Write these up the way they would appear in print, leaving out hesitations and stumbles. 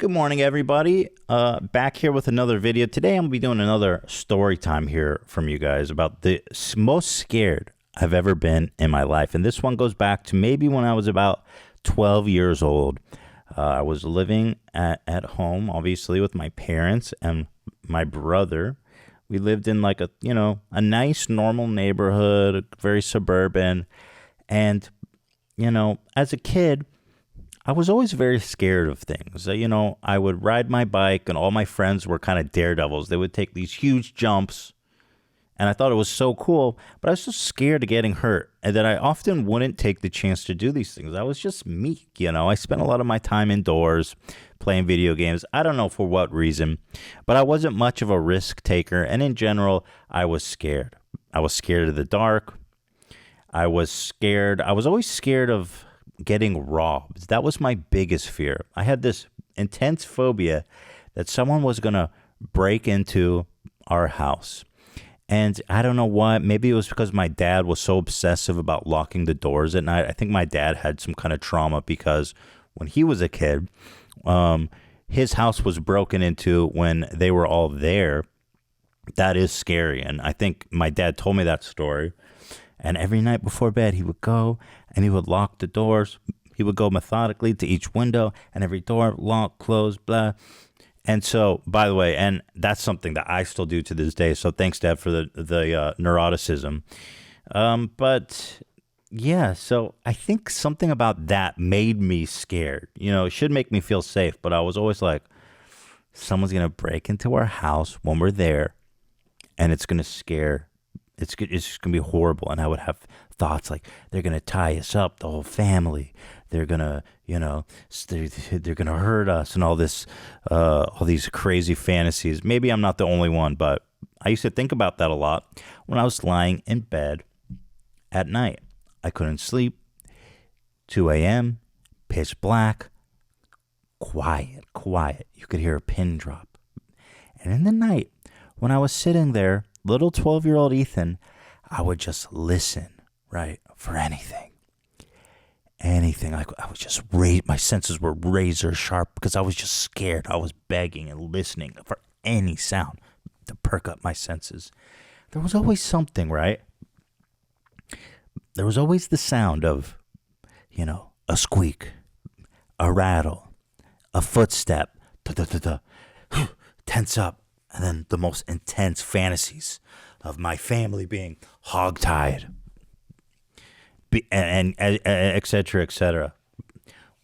Good morning, everybody. Back here with another video. Today, I'm going to be doing another story time here from you guys about the most scared I've ever been in my life. And this one goes back to maybe when I was about 12 years old. I was living at home, obviously, with my parents and my brother. We lived in like a nice, normal neighborhood, very suburban. And, as a kid, I was always very scared of things. I would ride my bike and all my friends were kind of daredevils. They would take these huge jumps and I thought it was so cool, but I was just scared of getting hurt. And then I often wouldn't take the chance to do these things. I was just meek, I spent a lot of my time indoors playing video games. I don't know for what reason, but I wasn't much of a risk taker. And in general, I was scared. I was scared of the dark. I was always scared of getting robbed. That was my biggest fear. I had this intense phobia that someone was going to break into our house. And I don't know why. Maybe it was because my dad was so obsessive about locking the doors at night. I think my dad had some kind of trauma because when he was a kid, his house was broken into when they were all there. That is scary. And I think my dad told me that story. And every night before bed, he would go and he would lock the doors. He would go methodically to each window and every door, lock, close, blah. And so, by the way, and that's something that I still do to this day. So thanks, Dad, for the neuroticism. But yeah, so I think something about that made me scared. It should make me feel safe, but I was always like, someone's going to break into our house when we're there and it's going to scare. It's just going to be horrible. And I would have thoughts like they're going to tie us up, the whole family. They're going to, they're going to hurt us and all these crazy fantasies. Maybe I'm not the only one, but I used to think about that a lot when I was lying in bed at night. I couldn't sleep. 2 a.m., pitch black, quiet. You could hear a pin drop. And in the night, when I was sitting there, little 12-year-old Ethan, I would just listen, right, for anything. I was just my senses were razor sharp because I was just scared. I was begging and listening for any sound to perk up my senses. There was always something, right? There was always the sound of, a squeak, a rattle, a footstep, tense up. And then the most intense fantasies of my family being hogtied, and et cetera, et cetera.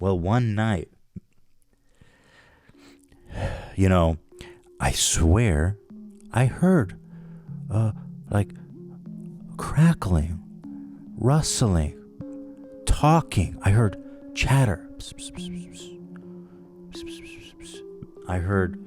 Well, one night, I swear I heard like crackling, rustling, talking. I heard chatter. I heard,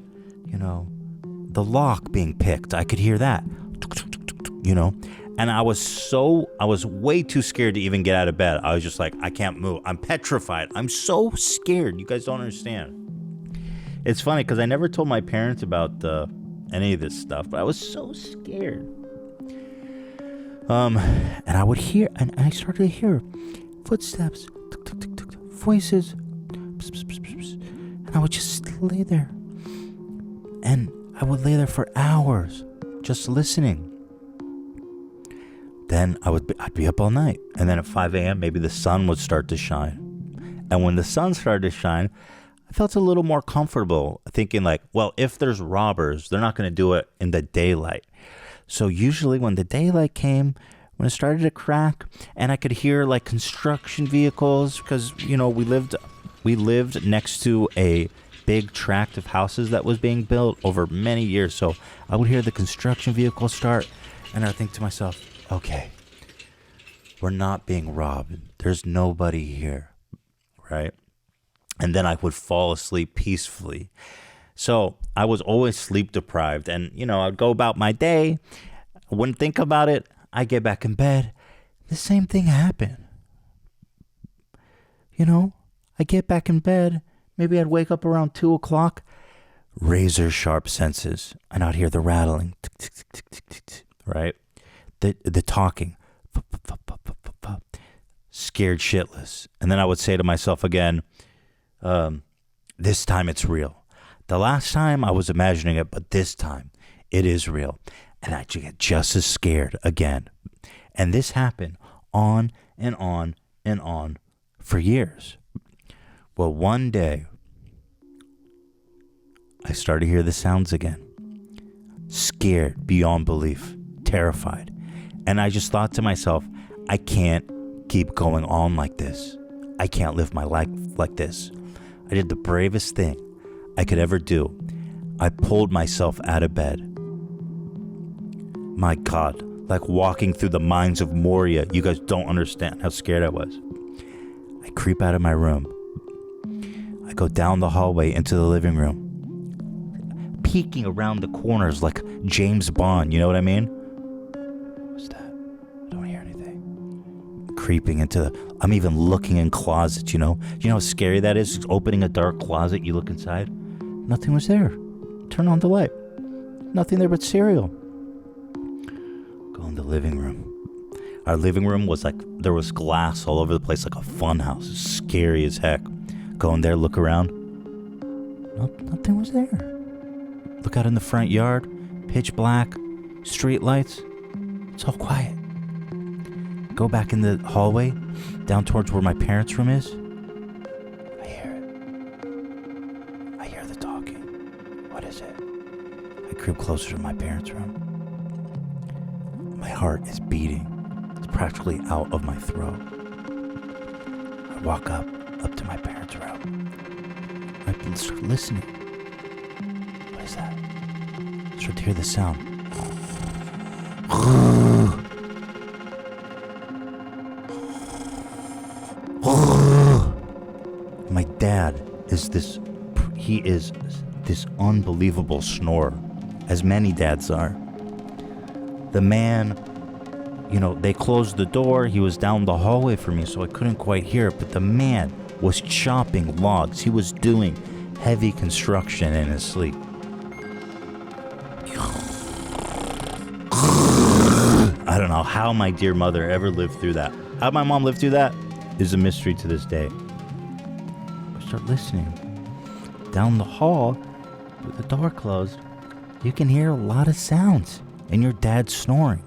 the lock being picked. I could hear that, and I was way too scared to even get out of bed. I was just like, I can't move. I'm petrified. I'm so scared. You guys don't understand. It's funny because I never told my parents about any of this stuff, but I was so scared. And I would hear, and I started to hear footsteps, voices, and I would just lay there. And I would lay there for hours, just listening. Then I'd be up all night. And then at 5 a.m., maybe the sun would start to shine. And when the sun started to shine, I felt a little more comfortable thinking like, well, if there's robbers, they're not going to do it in the daylight. So usually when the daylight came, when it started to crack, and I could hear like construction vehicles, because, we lived next to a big tract of houses that was being built over many years. So I would hear the construction vehicle start and I would think to myself, okay, we're not being robbed. There's nobody here, right? And then I would fall asleep peacefully. So I was always sleep deprived and, I'd go about my day. I wouldn't think about it. I'd get back in bed. The same thing happened. I get back in bed. Maybe I'd wake up around 2 o'clock, razor sharp senses, and I'd hear the rattling, right? The talking, scared shitless. And then I would say to myself again, this time it's real. The last time I was imagining it, but this time it is real. And I get just as scared again. And this happened on and on and on for years. Well, one day, I started to hear the sounds again. Scared beyond belief, terrified. And I just thought to myself, I can't keep going on like this. I can't live my life like this. I did the bravest thing I could ever do. I pulled myself out of bed. My God, like walking through the mines of Moria. You guys don't understand how scared I was. I creep out of my room. I go down the hallway into the living room, peeking around the corners like James Bond, you know what I mean? What's that? I don't hear anything. Creeping into I'm even looking in closets, you know? You know how scary that is? Opening a dark closet, you look inside. Nothing was there. Turn on the light. Nothing there but cereal. Go in the living room. Our living room was like, there was glass all over the place, like a fun house. Scary as heck. Go in there, look around. Nothing was there. Look out in the front yard. Pitch black. Street lights. It's all quiet. Go back in the hallway, down towards where my parents' room is. I hear it. I hear the talking. What is it? I creep closer to my parents' room. My heart is beating. It's practically out of my throat. I walk up to my parents' room. I start listening. What is that? I start to hear the sound. My dad is this unbelievable snorer, as many dads are. The man, you know, they closed the door. He was down the hallway from me, so I couldn't quite hear it. But the man was chopping logs. He was doing heavy construction in his sleep. I don't know how my dear mother ever lived through that. How my mom lived through that is a mystery to this day. I start listening. Down the hall, with the door closed, you can hear a lot of sounds. And your dad snoring.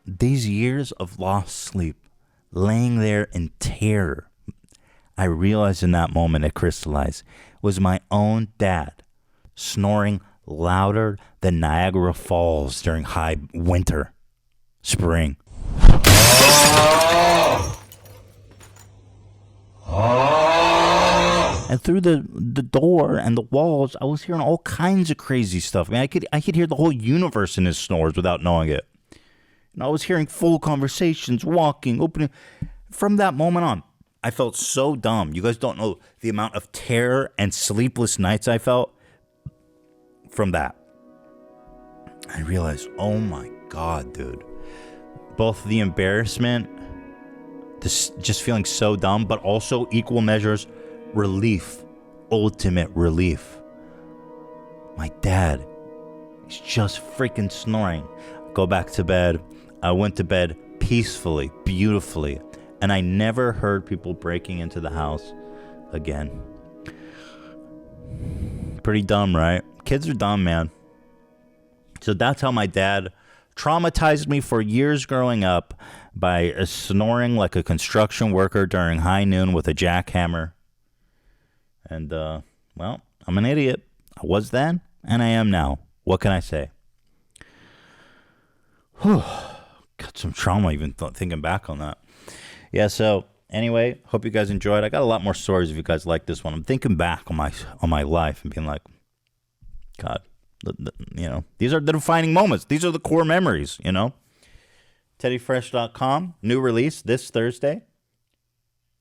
These years of lost sleep, laying there in terror, I realized in that moment it crystallized, was my own dad snoring louder than Niagara Falls during high winter, spring. And through the door and the walls, I was hearing all kinds of crazy stuff. I mean, I could hear the whole universe in his snores without knowing it. And I was hearing full conversations, walking, opening. From that moment on, I felt so dumb. You guys don't know the amount of terror and sleepless nights I felt from that. I realized, oh my God, dude. Both the embarrassment, this just feeling so dumb, but also equal measures, relief, ultimate relief. My dad is just freaking snoring. Go back to bed. I went to bed peacefully, beautifully, and I never heard people breaking into the house again. Pretty dumb, right? Kids are dumb, man. So that's how my dad traumatized me for years growing up by snoring like a construction worker during high noon with a jackhammer. And, well, I'm an idiot. I was then, and I am now. What can I say? Whew. Got some trauma even thinking back on that. Yeah, so anyway, hope you guys enjoyed. I got a lot more stories if you guys like this one. I'm thinking back on my life and being like, God, you know, these are the defining moments. These are the core memories, you know. TeddyFresh.com, new release this Thursday.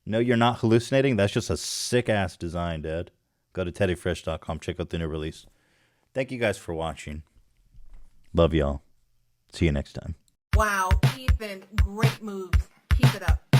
No, you're not hallucinating. That's just a sick-ass design, Dad. Go to TeddyFresh.com. Check out the new release. Thank you guys for watching. Love y'all. See you next time. Wow, Ethan, great moves. Keep it up.